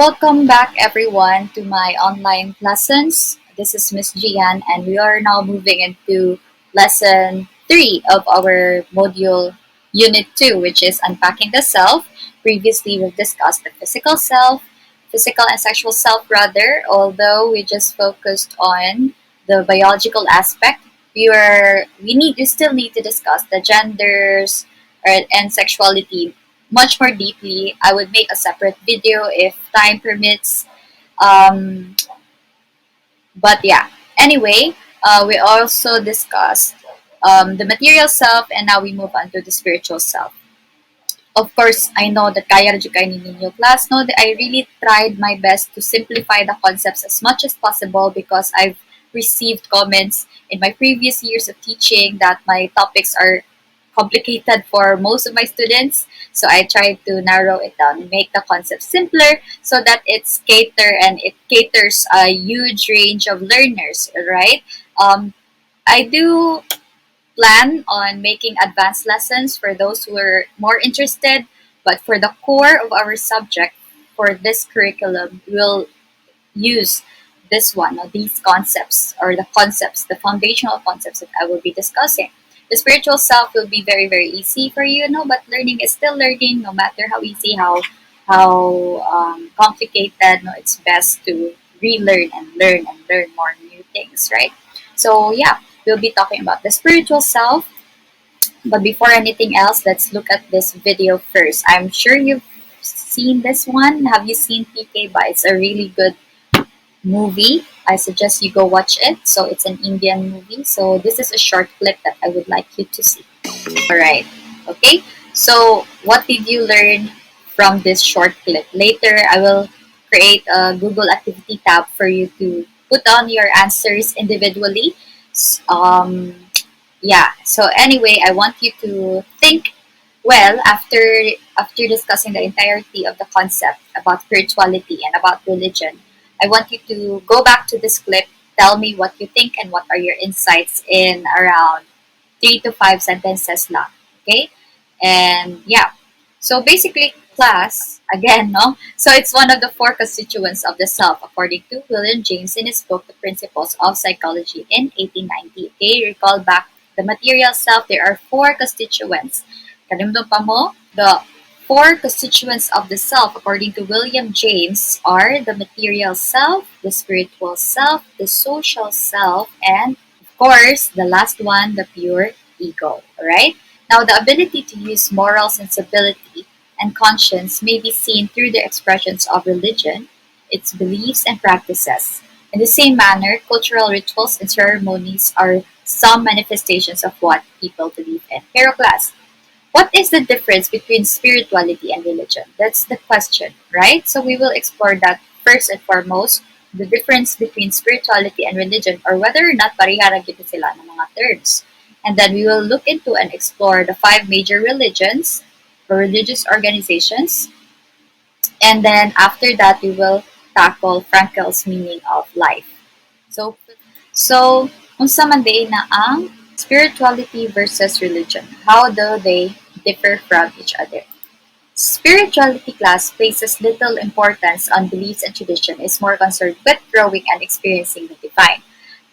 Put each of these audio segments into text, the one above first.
Welcome back everyone to my online lessons. This is Miss Gian and we are now moving into lesson 3 of our module unit 2, which is unpacking the self. Previously we've discussed the physical self, physical and sexual self rather, although we just focused on the biological aspect. We still need to discuss the genders and sexuality much more deeply. I would make a separate video if time permits. Um, but yeah, anyway, we also discussed the material self, and now we move on to the spiritual self. Of course, I know that kaya rin kayo ninyo class, no, that I really tried my best to simplify the concepts as much as possible because I've received comments in my previous years of teaching that my topics are complicated for most of my students. So I tried to narrow it down and make the concept simpler so that it caters a huge range of learners, right? I do plan on making advanced lessons for those who are more interested, but for the core of our subject for this curriculum, we'll use this one or these concepts or the foundational concepts that I will be discussing. The spiritual self will be very, very easy for you, no, but learning is still learning, no matter how easy, how complicated. No, it's best to relearn and learn more new things, right? So yeah, we'll be talking about the spiritual self. But before anything else, let's look at this video first. I'm sure you've seen this one. Have you seen PK? But it's a really good movie. I suggest you go watch it. So it's an Indian movie. So this is a short clip that I would like you to see. Alright. Okay. So what did you learn from this short clip? Later, I will create a Google activity tab for you to put on your answers individually. Um, yeah. So anyway, I want you to think well after discussing the entirety of the concept about spirituality and about religion. I want you to go back to this clip, tell me what you think and what are your insights in around 3 to 5 sentences lang. Okay? And yeah. So basically, class, again, no? So it's one of the four constituents of the self, according to William James in his book, The Principles of Psychology in 1890. Okay? Recall back the material self, there are four constituents. Kalimdong pa mo? The four constituents of the self, according to William James, are the material self, the spiritual self, the social self, and of course, the last one, the pure ego. Alright? Now, the ability to use moral sensibility and conscience may be seen through the expressions of religion, its beliefs and practices. In the same manner, cultural rituals and ceremonies are some manifestations of what people believe in. Pero class, what is the difference between spirituality and religion? That's the question, right? So we will explore that first and foremost, the difference between spirituality and religion, or whether or not parihara gito sila ng mga terms. And then we will look into and explore the 5 major religions or religious organizations. And then after that, we will tackle Frankl's meaning of life. So unsa man day na ang spirituality versus religion? How do they differ from each other? Spirituality class places little importance on beliefs and tradition, is more concerned with growing and experiencing the divine.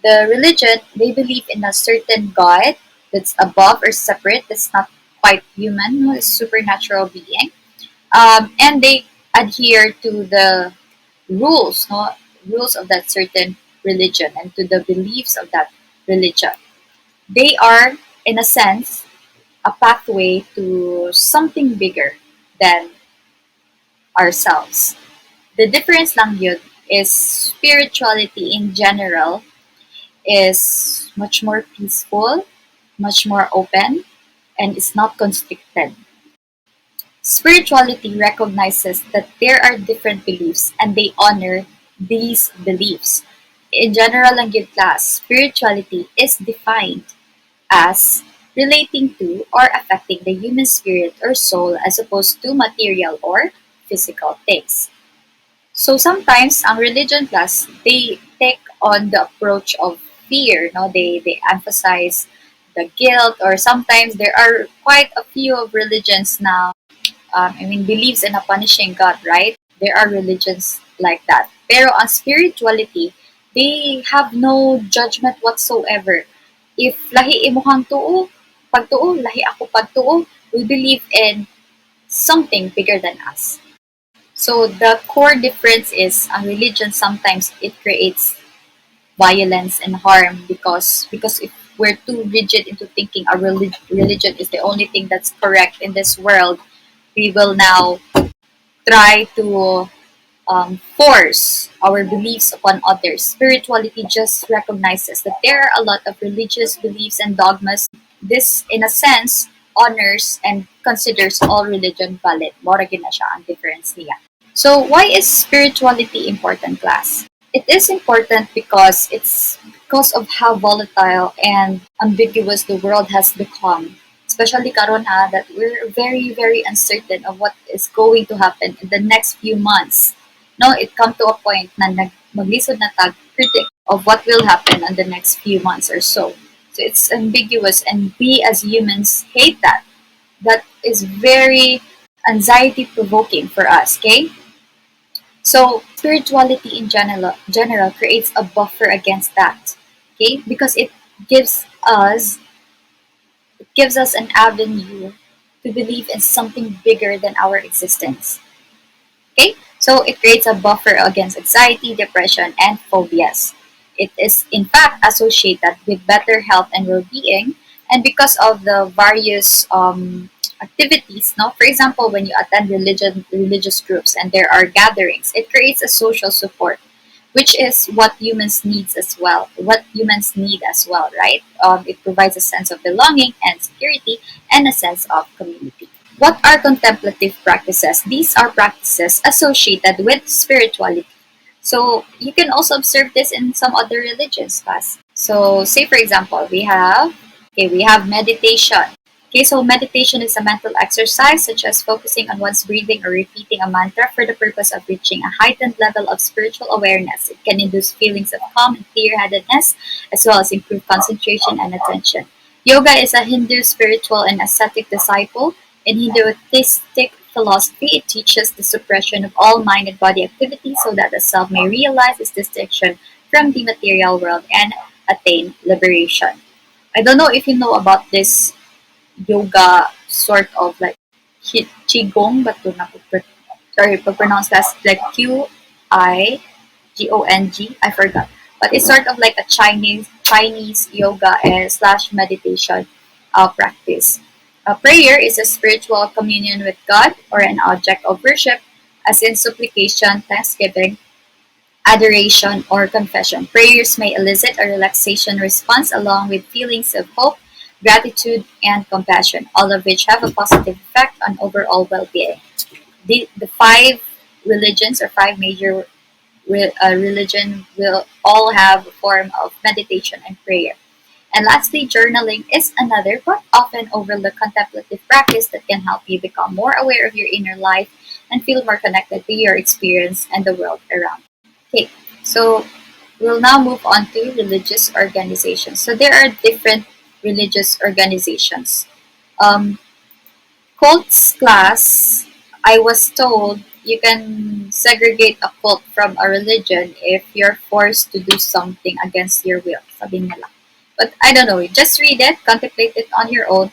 The religion, they believe in a certain God that's above or separate, that's not quite human, no, it's supernatural being. And they adhere to the rules, no, rules of that certain religion and to the beliefs of that religion. They are, in a sense, a pathway to something bigger than ourselves. The difference lang yun is spirituality in general is much more peaceful, much more open, and is not constricted. Spirituality recognizes that there are different beliefs and they honor these beliefs. In general lang yun class, spirituality is defined as relating to or affecting the human spirit or soul as opposed to material or physical things. So sometimes ang religion class, they take on the approach of fear, no? They emphasize the guilt, or sometimes there are quite a few of religions now, beliefs in a punishing God, right? There are religions like that. Pero on spirituality, they have no judgment whatsoever. If lahi imuhang tuo, pagtuo, lahi ako pagtuo, we believe in something bigger than us. So the core difference is a religion sometimes it creates violence and harm because if we're too rigid into thinking a religion is the only thing that's correct in this world, we will now try to force our beliefs upon others. Spirituality just recognizes that there are a lot of religious beliefs and dogmas. This, in a sense, honors and considers all religion valid. Mora gyud na siya ang difference niya. So, why is spirituality important, class? It is important because it's because of how volatile and ambiguous the world has become. Especially karon ha, that we're very, very uncertain of what is going to happen in the next few months. No, it come to a point na maglisod na tag predict of what will happen in the next few months or so. So it's ambiguous and we as humans hate that. That is very anxiety provoking for us, okay? So spirituality in general creates a buffer against that. Okay? Because it gives us an avenue to believe in something bigger than our existence. Okay? So it creates a buffer against anxiety, depression, and phobias. It is in fact associated with better health and well-being, and because of the various activities, no, for example, when you attend religious groups and there are gatherings, it creates a social support, which is what humans needs as well. What humans need as well, right? It provides a sense of belonging and security, and a sense of community. What are contemplative practices? These are practices associated with spirituality. So you can also observe this in some other religions, class. So say for example, we have meditation. Okay, so meditation is a mental exercise such as focusing on one's breathing or repeating a mantra for the purpose of reaching a heightened level of spiritual awareness. It can induce feelings of calm and clear-headedness, as well as improve concentration and attention. Yoga is a Hindu spiritual and ascetic disciple. In Hinduistic philosophy, it teaches the suppression of all mind and body activity so that the self may realize its distinction from the material world and attain liberation. I don't know if you know about this yoga sort of like qigong, but do not sorry, pronounce that like Qigong. I forgot, but it's sort of like a Chinese yoga and slash meditation practice. Prayer is a spiritual communion with God or an object of worship, as in supplication, thanksgiving, adoration, or confession. Prayers may elicit a relaxation response along with feelings of hope, gratitude, and compassion, all of which have a positive effect on overall well-being. The five religions or five major religion will all have a form of meditation and prayer. And lastly, journaling is another but often overlooked contemplative practice that can help you become more aware of your inner life and feel more connected to your experience and the world around. Okay, so we'll now move on to religious organizations. So there are different religious organizations. Um, Cults class, I was told you can segregate a cult from a religion if you're forced to do something against your will, sabi nila. But I don't know, just read it, contemplate it on your own.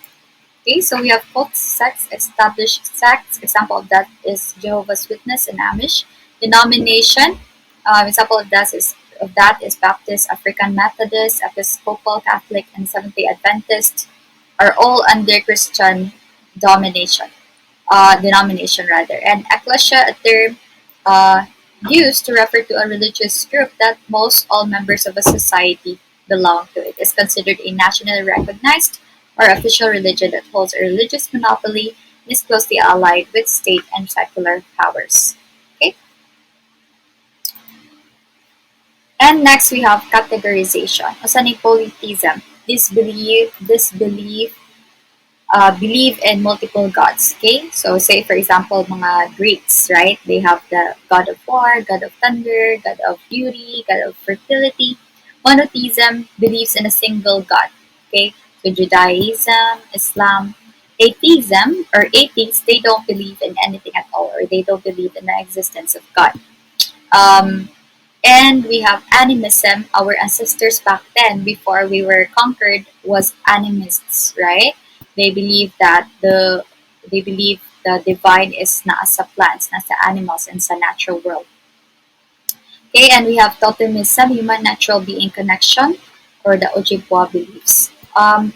Okay, so we have cults, sects, established sects. Example of that is Jehovah's Witness and Amish. Denomination, example of that is Baptist, African Methodist, Episcopal, Catholic, and Seventh-day Adventist are all under Christian domination, denomination rather. And ecclesia, a term uh, used to refer to a religious group that most all members of a society belong to. It is considered a nationally recognized or official religion that holds a religious monopoly and is closely allied with state and secular powers. Okay. And next we have categorization. Osaning polytheism. Believe in multiple gods. Okay, so say for example, mga Greeks, right? They have the god of war, god of thunder, god of beauty, god of fertility. Monotheism believes in a single god. Okay, so Judaism, Islam, Atheism or atheists, they don't believe in anything at all, or they don't believe in the existence of God. Um, and we have animism. Our ancestors back then, before we were conquered, was animists, right? They believe that the divine is not sa plants, not sa animals, and sa natural world. Okay, and we have totemism, human natural being connection, or the Ojibwa beliefs.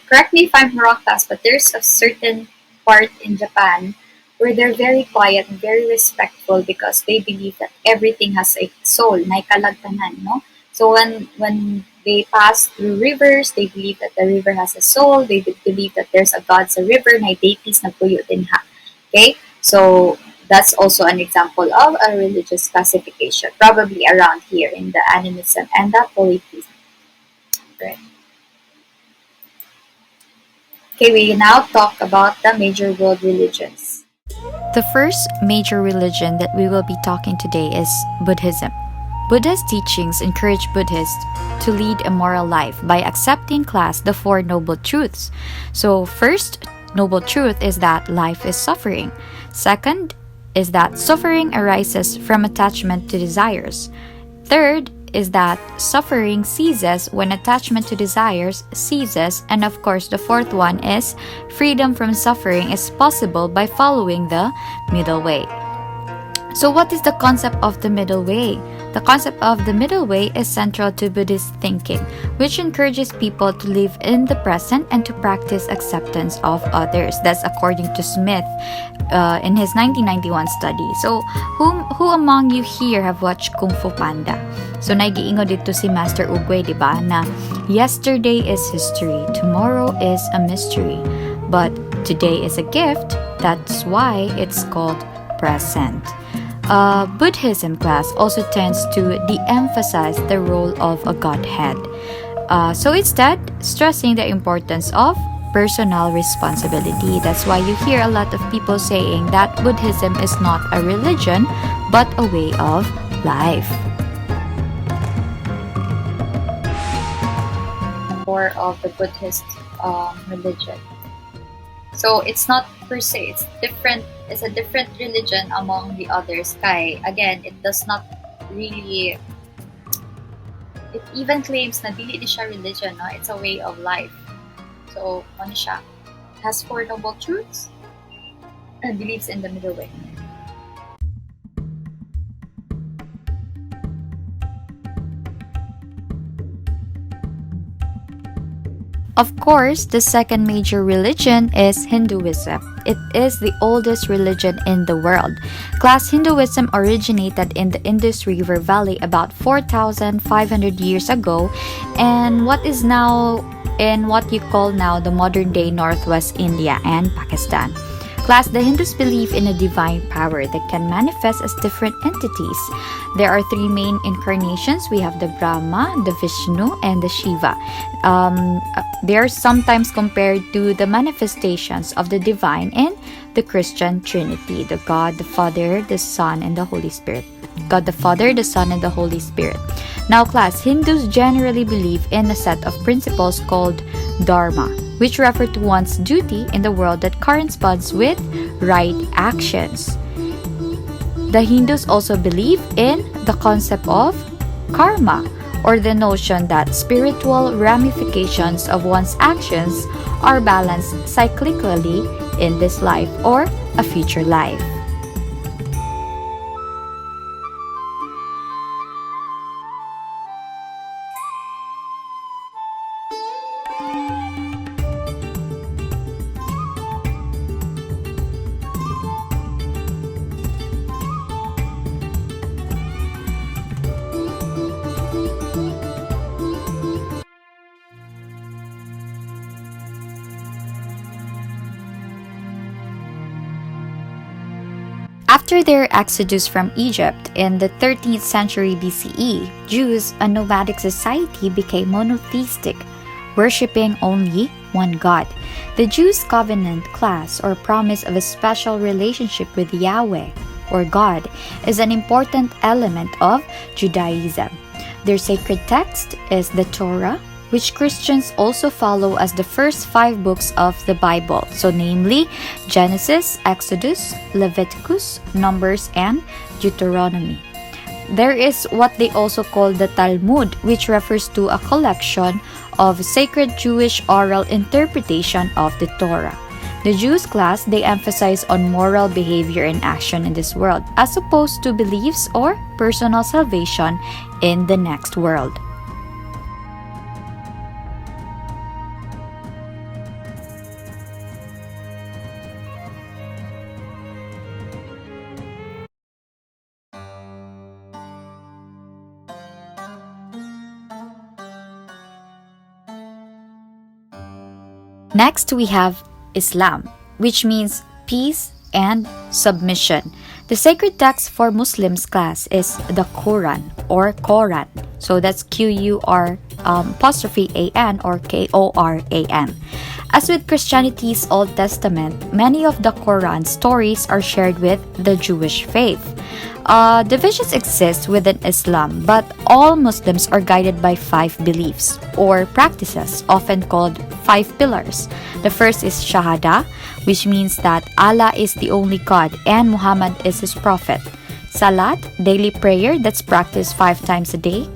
Correct me if I'm wrong, class, but there's a certain part in Japan where they're very quiet and very respectful because they believe that everything has a soul, naikalagtanan, no? So when they pass through rivers, they believe that the river has a soul. They believe that there's a God sa river, na deities na puyo din ha. Okay, so that's also an example of a religious classification, probably around here in the animism and the polytheism. Right. Okay, we now talk about the major world religions. The first major religion that we will be talking today is Buddhism. Buddha's teachings encourage Buddhists to lead a moral life by accepting class the Four Noble Truths. So, first noble truth is that life is suffering. Second is that suffering arises from attachment to desires. Third is that suffering ceases when attachment to desires ceases. And of course, the fourth one is freedom from suffering is possible by following the middle way. So, what is the concept of the middle way? The concept of the middle way is central to Buddhist thinking, which encourages people to live in the present and to practice acceptance of others. That's according to Smith in his 1991 study. So, who among you here have watched Kung Fu Panda? So, naigiingo dito si Master Ugwe, di ba, na yesterday is history, tomorrow is a mystery, but today is a gift. That's why it's called present. Buddhism class also tends to de-emphasize the role of a godhead. So instead, stressing the importance of personal responsibility. That's why you hear a lot of people saying that Buddhism is not a religion, but a way of life. Or of the Buddhist religion. So it's not per se, it's different. It's a different religion among the others. Kay, again, it does not really. It even claims na dili di siya religion, no? It's a way of life. So, ano siya? It has four noble truths and believes in the middle way. Of course, the second major religion is Hinduism. It is the oldest religion in the world. Class Hinduism originated in the Indus River Valley about 4,500 years ago, and what is now in what you call now the modern-day Northwest India and Pakistan. Class, the Hindus believe in a divine power that can manifest as different entities. There are three main incarnations. We have the Brahma, the Vishnu, and the Shiva. They are sometimes compared to the manifestations of the divine in the Christian Trinity, the God, the Father, the Son, and the Holy Spirit. God the Father, the Son, and the Holy Spirit. Now, class, Hindus generally believe in a set of principles called Dharma, which refer to one's duty in the world that corresponds with right actions. The Hindus also believe in the concept of karma, or the notion that spiritual ramifications of one's actions are balanced cyclically in this life or a future life. After their exodus from Egypt in the 13th century BCE, Jews, a nomadic society, became monotheistic, worshipping only one God. The Jews' covenant class, or promise of a special relationship with Yahweh, or God, is an important element of Judaism. Their sacred text is the Torah, which Christians also follow as the first five books of the Bible, so namely Genesis, Exodus, Leviticus, Numbers, and Deuteronomy. There is what they also call the Talmud, which refers to a collection of sacred Jewish oral interpretation of the Torah. The Jews class, they emphasize on moral behavior and action in this world, as opposed to beliefs or personal salvation in the next world. Next, we have Islam, which means peace and submission. The sacred text for Muslims class is the Quran or Quran. So that's Quran apostrophe an or Koran. As with Christianity's Old Testament, many of the Quran stories are shared with the Jewish faith. Divisions exist within Islam, but all Muslims are guided by five beliefs or practices, often called five pillars. The first is Shahada, which means that Allah is the only God and Muhammad is his prophet. Salat, daily prayer that's practiced 5 times a day.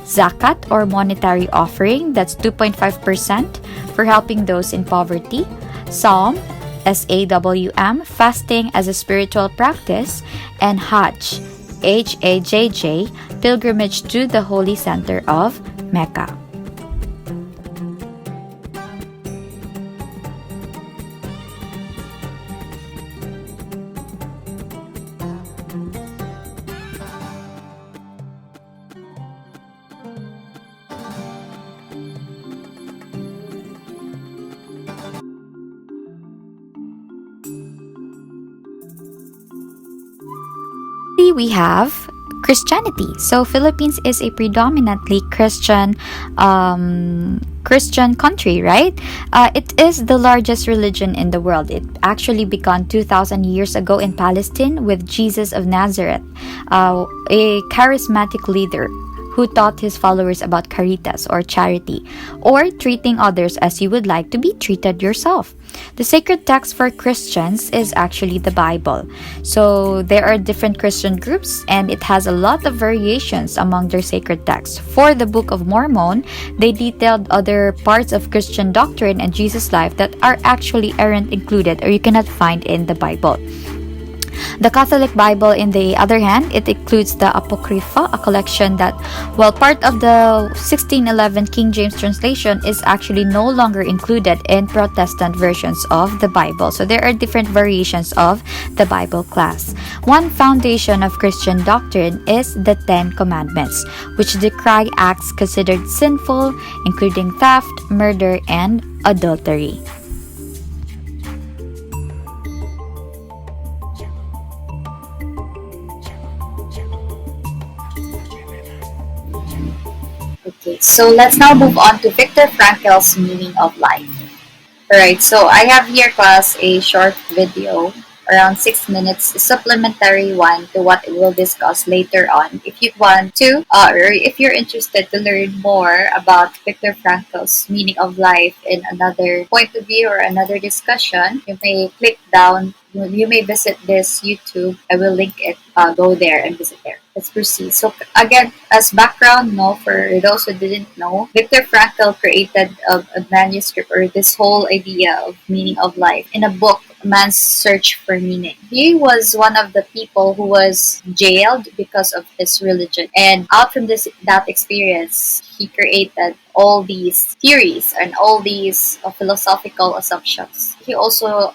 Zakat or monetary offering, that's 2.5% for helping those in poverty. Psalm, SAWM, fasting as a spiritual practice. And Hajj, HAJJ, pilgrimage to the holy center of Mecca. We have Christianity. So Philippines is a predominantly Christian country, right? It is the largest religion in the world. It actually began 2,000 years ago in Palestine with Jesus of Nazareth, a charismatic leader who taught his followers about caritas or charity, or treating others as you would like to be treated yourself. The sacred text for Christians is actually the Bible. So there are different Christian groups and it has a lot of variations among their sacred texts. For the Book of Mormon, they detailed other parts of Christian doctrine and Jesus' life that are actually aren't included or you cannot find in the Bible. The Catholic Bible, in the other hand, it includes the Apocrypha, a collection that, while part of the 1611 King James translation, is actually no longer included in Protestant versions of the Bible. So there are different variations of the Bible class. One foundation of Christian doctrine is the Ten Commandments, which decry acts considered sinful, including theft, murder, and adultery. Okay, so let's now move on to Viktor Frankl's meaning of life. Alright, so I have here class a short video, around 6 minutes, a supplementary one to what we'll discuss later on. If you want to, or if you're interested to learn more about Viktor Frankl's meaning of life in another point of view or another discussion, you may click down. You may visit this YouTube. I will link it. Go there and visit there. Let's proceed. So again, as background, for those who didn't know, Viktor Frankl created a manuscript or this whole idea of meaning of life in a book, Man's Search for Meaning. He was one of the people who was jailed because of his religion, and out from that experience, he created all these theories and all these philosophical assumptions. He also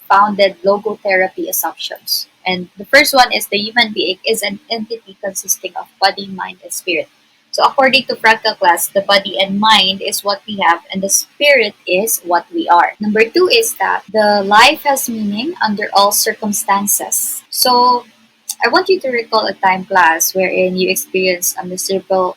founded logotherapy assumptions. And the first one is the human being is an entity consisting of body, mind, and spirit. So according to Frankl class, the body and mind is what we have and the spirit is what we are. Number two is that the life has meaning under all circumstances. So I want you to recall a time, class, wherein you experienced a miserable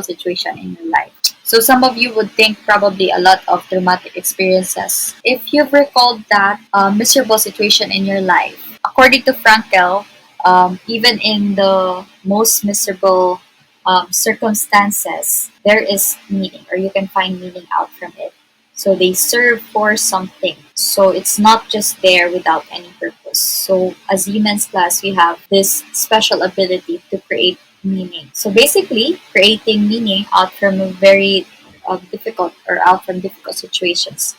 situation in your life. So some of you would think probably a lot of traumatic experiences. If you've recalled that miserable situation in your life, according to Frankl, even in the most miserable circumstances, there is meaning, or you can find meaning out from it. So they serve for something. So it's not just there without any purpose. So as humans class, we have this special ability to create meaning. So basically, creating meaning out from a very difficult or out from difficult situations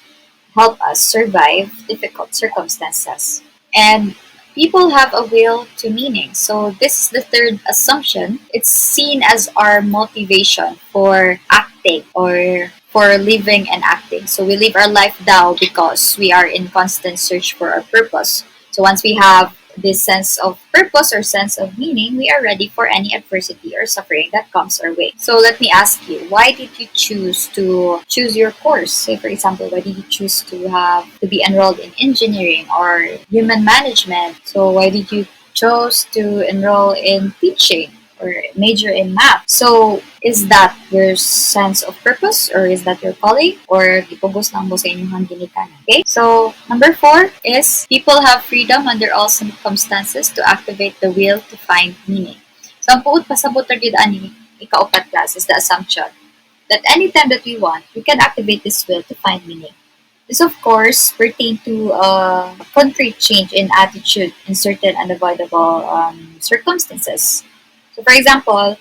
help us survive difficult circumstances. And people have a will to meaning. So this is the third assumption. It's seen as our motivation for acting or for living and acting. So we live our life now because we are in constant search for our purpose. So once we have this sense of purpose or sense of meaning, we are ready for any adversity or suffering that comes our way. So let me ask you, why did you choose your course? Say for example, why did you choose to be enrolled in engineering or human management? So why did you chose to enroll in teaching or major in math? So is that your sense of purpose, or is that your calling, or ipugos lang mo sa inyong ginikanan? Okay? So number 4 is people have freedom under all circumstances to activate the will to find meaning. So ang puot pasabot ra gyud ani ikaupat class is the assumption that anytime that we want, we can activate this will to find meaning. This, of course, pertain to a concrete change in attitude in certain unavoidable circumstances. So, for example,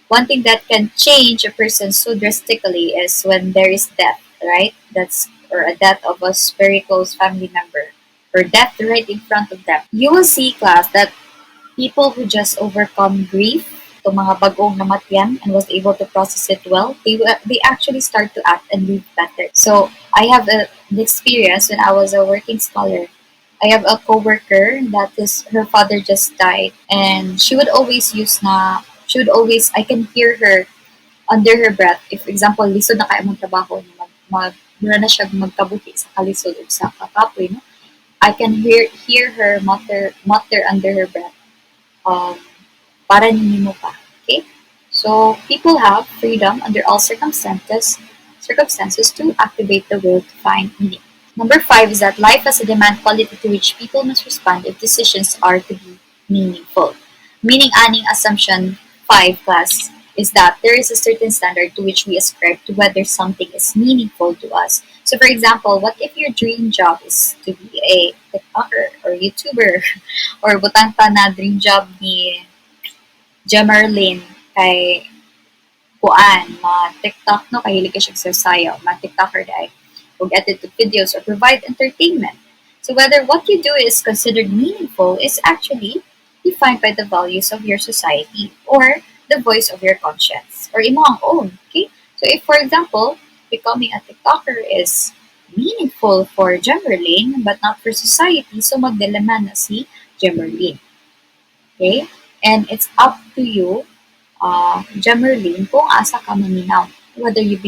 one thing that can change a person so drastically is when there is death, right? That's or a death of a very close family member, or death right in front of them. You will see, class, that people who just overcome grief, to mga bagong namatyan and was able to process it well, they actually start to act and live better. So I have an experience when I was a working scholar. I have a coworker that is her father just died, and she would always, I can hear her under her breath. If example, lisod na kayo mong trabaho, mura na siya magkabuhi sa kalisod o sa kakapoy, no? I can hear her mutter under her breath, um, para ninyo pa. Okay? So people have freedom under all circumstances to activate the will to find meaning. Number 5 is that life has a demand quality to which people must respond if decisions are to be meaningful. Meaning aning assumption 5 class is that there is a certain standard to which we ascribe to whether something is meaningful to us. So for example, what if your dream job is to be a TikToker or YouTuber, or butang pa na dream job ni Jemerlin kay kuan, mga TikTok, no, kahilig ka siya sa sayaw, mga TikToker dahil og edit videos or provide entertainment. So whether what you do is considered meaningful is actually defined by the values of your society or the voice of your conscience or imo ang own. Okay? So if for example, becoming a TikToker is meaningful for Jemerlin but not for society, so magdalaman na si Jemerlin. Okay? And it's up to you, Jemerlin, kung asa ka maminaw. Whether you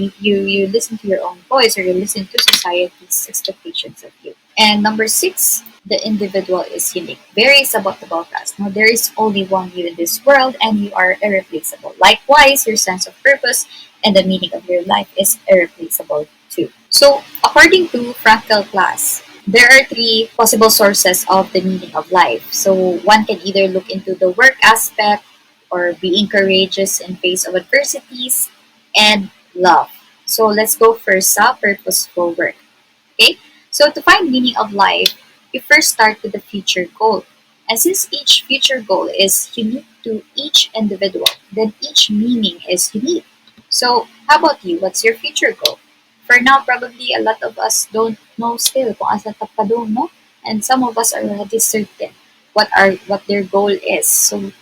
listen to your own voice or you listen to society's expectations of you. And number 6, the individual is unique. Very about us. Now, there is only one you in this world and you are irreplaceable. Likewise, your sense of purpose and the meaning of your life is irreplaceable too. So, according to Frankl class, there are 3 possible sources of the meaning of life. So one can either look into the work aspect or being courageous in face of adversities and love. So let's go first sa purposeful work. Okay? So to find meaning of life, you first start with the future goal. And since each future goal is unique to each individual, then each meaning is unique. So how about you? What's your future goal? For now, probably a lot of us don't know still kung asa tapadong, no? And some of us are already certain what their goal is. So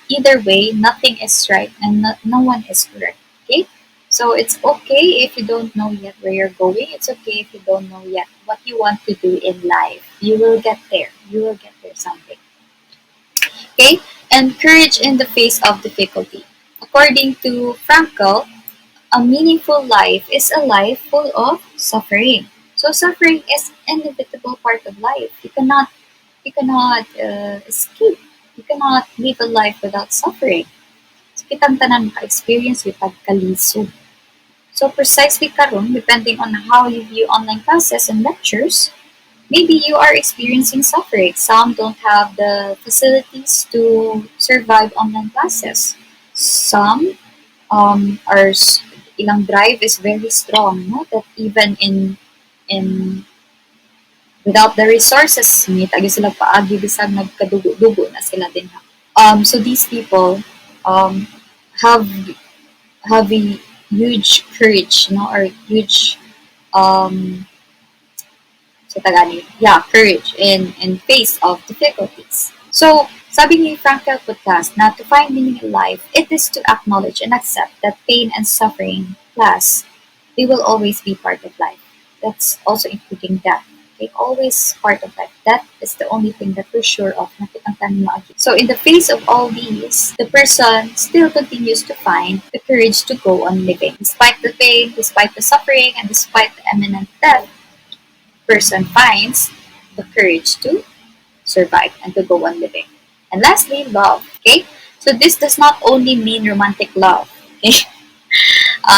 either way, nothing is right and no one is correct. Okay? So it's okay if you don't know yet where you're going. It's okay if you don't know yet what you want to do in life. You will get there. You will get there someday. Okay? And courage in the face of difficulty. According to Frankl, a meaningful life is a life full of suffering. So suffering is an inevitable part of life. You cannot escape. You cannot live a life without suffering. So kitang tanan maka-experience with pagkalisod. So precisely karon, depending on how you view online classes and lectures, maybe you are experiencing suffering. Some don't have the facilities to survive online classes. Some are ilang drive is very strong, no? That even in without the resources, ni tagi sila paagi bisag nagkadugo-dugo na sila din ha. So these people um, have have a huge courage, no, or huge um, sa Tagalog, yeah, courage in face of difficulties. So, sabi ni Frankl podcast na to find meaning in life, it is to acknowledge and accept that pain and suffering, plus, they will always be part of life. That's also including death. Okay, always part of life. That is the only thing that we're sure of. So in the face of all these, the person still continues to find the courage to go on living. Despite the pain, despite the suffering, and despite the imminent death, person finds the courage to survive and to go on living. And lastly, love. Okay, so this does not only mean romantic love. Okay,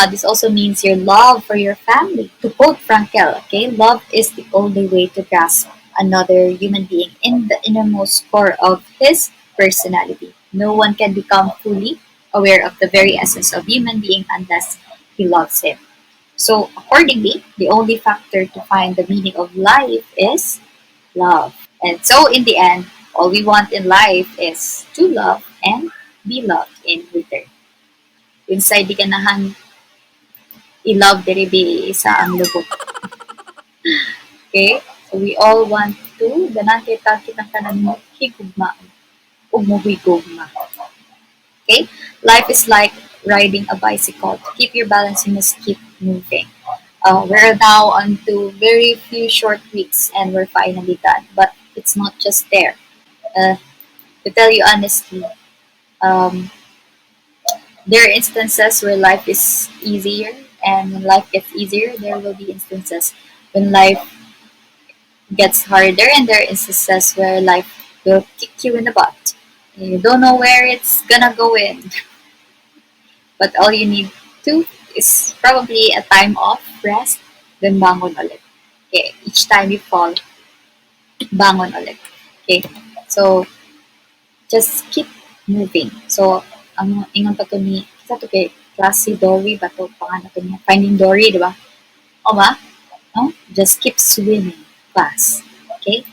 this also means your love for your family. To quote Frankl, okay, love is the only way to grasp another human being in the innermost core of his personality. No one can become fully aware of the very essence of human being unless he loves him. So, accordingly, the only factor to find the meaning of life is love. And so, in the end, all we want in life is to love and be loved in return. Inside di ganahan i-love diri sa ang lubot. Okay? So, we all want to ganan kay kitang tanan mo higugma ug mohigugma. Okay? Life is like riding a bicycle. To keep your balance, you must keep moving. We're now on to very few short weeks and we're finally done. But it's not just there. Uh, to tell you honestly, um, there are instances where life is easier, and when life gets easier, there will be instances when life gets harder, and there are instances where life will kick you in the butt. You don't know where it's gonna go in, but all you need to is probably a time off, rest, then bangon ulit. Okay, each time you fall, bangon ulit. Okay, so just keep moving. So, ang ingon pa to ni, sa to kay klase Dory ba to, pangalan to niya, Finding Dory, di ba? O ba? No? Just keep swimming fast. Okay?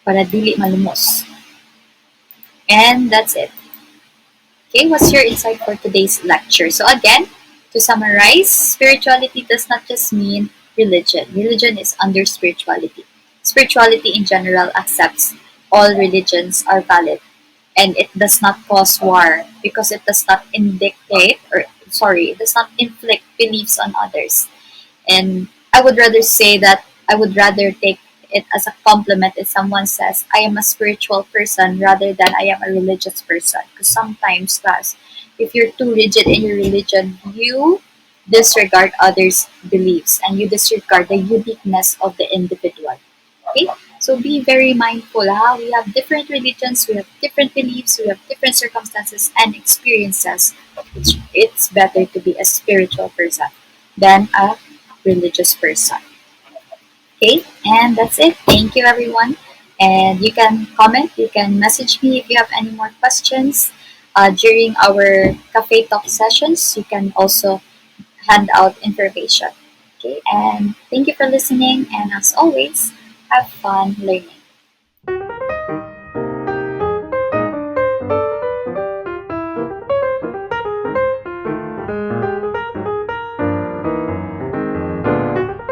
Para dili malumos. And that's it. Okay, what's your insight for today's lecture? So again, to summarize, spirituality does not just mean religion. Religion is under spirituality. Spirituality in general accepts all religions are valid, and it does not cause war because it does not it does not inflict beliefs on others. And I would rather take it as a compliment if someone says, I am a spiritual person rather than I am a religious person. Because sometimes, class, if you're too rigid in your religion, you disregard others' beliefs and you disregard the uniqueness of the individual. Okay? So be very mindful. We have different religions, we have different beliefs, we have different circumstances and experiences. It's better to be a spiritual person than a religious person. Okay, and that's it. Thank you, everyone. And you can comment, you can message me if you have any more questions. During our cafe talk sessions, you can also hand out information. Okay, and thank you for listening. And as always, have fun learning.